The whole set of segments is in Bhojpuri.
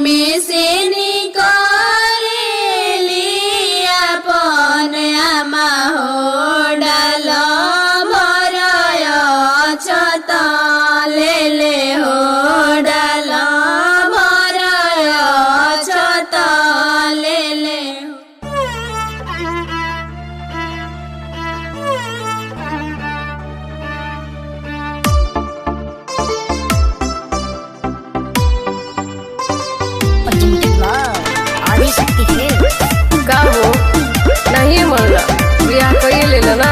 में से निकरेली अपन आमा हो डाल भरय छत ले हो डाल भरय छत ले हो। का हो नहीं मनला बियाह कइए लेला ना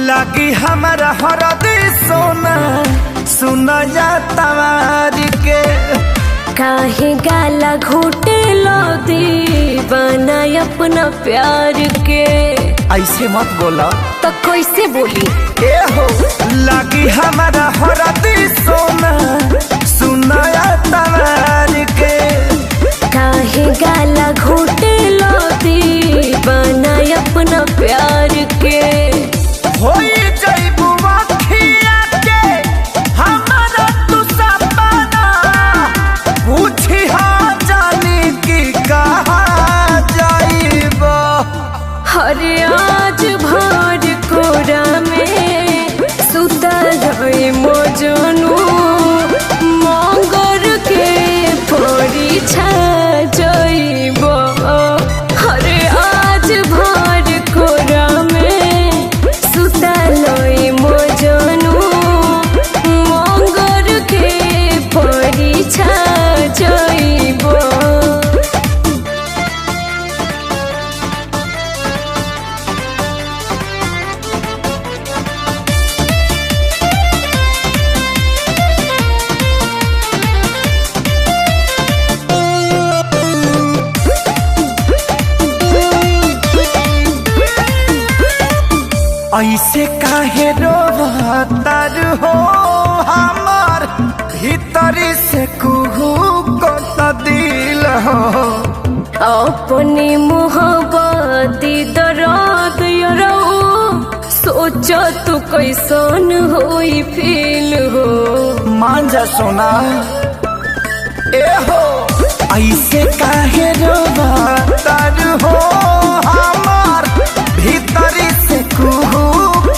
लगी हमारा हरदी सोना सुना जा तवार के काहे गाला घोटे लो दीवाना अपना प्यार के। ऐसे मत बोला तो कैसे बोली ए हो लगी हमारा हरदी सोना सुना जा तवार के काहे गाला घोटे लो दीवाना अपना प्यार के। होई जइबू अखिया के हमारा तू सपना पूछी हाँ जानी की कहाँ जाइबो। हरे आज भर कोरा में सुतल रहे मोजनू मंगर के परीक्षा जइबो। हरे आज भर कोरा में सुतल रहे मोजनू मंगर के परीक्षा जइबो। ऐसे काहे रोवतार हो हमार भीतरी से कुहू को दिल हो। अपनी मोहब्बती दर्द यरो सोच तू कैसन होई फील हो। मान जा सोना ए हो ऐसे काहे रोवतार हो हमार भीतरी से कुहू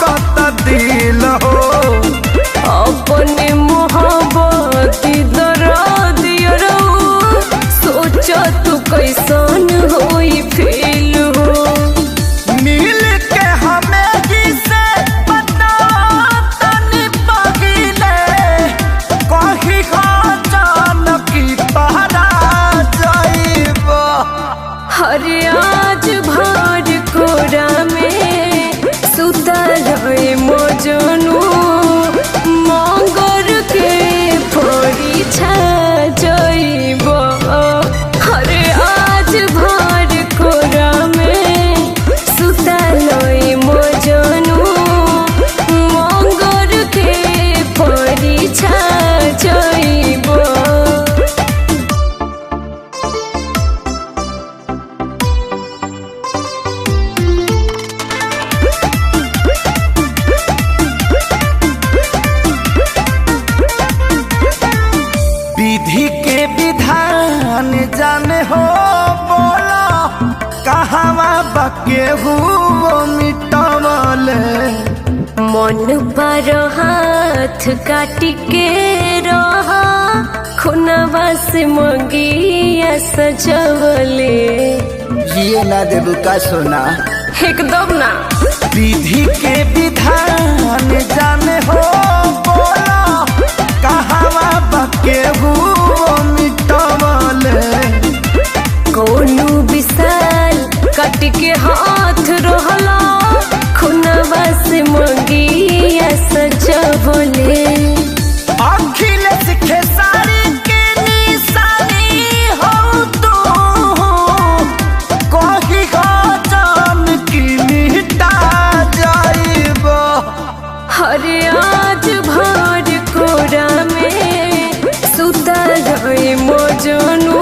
को दिल हो। अपनी मोहब्बती दर्द यरो सोच तू कैसन होई फील हो। मिल के हमें जिसे पता तनी पगिले कही हो जान की पहरा जाइबो। हरे आज भर कोरा में सुतल रहे मोजनू मंगर के परीक्षा जइबो। हरे आज भर कोरा में सुतल रहे मोजनू मंगर के परीक्षा जइबो। विधि के विधान जाने हो बोला कहवा बके हुओ मिटवले। मन पर हाथ काट के रहा खुनवा से मंगिया सजवले। ये ना देबू का सोना एकदम ना विधि के विधान जाने हो बोला कहवा बके हुओ मिटवले। कोनो विशाल काट के हाथ रहला खुनवा से मंगिया सजवले। अखिलेश खेसारी के निशानी हो तू कही हो जान की मिटा जाइबो। हरे आज भर कोरा में सुतल रहे मोजनू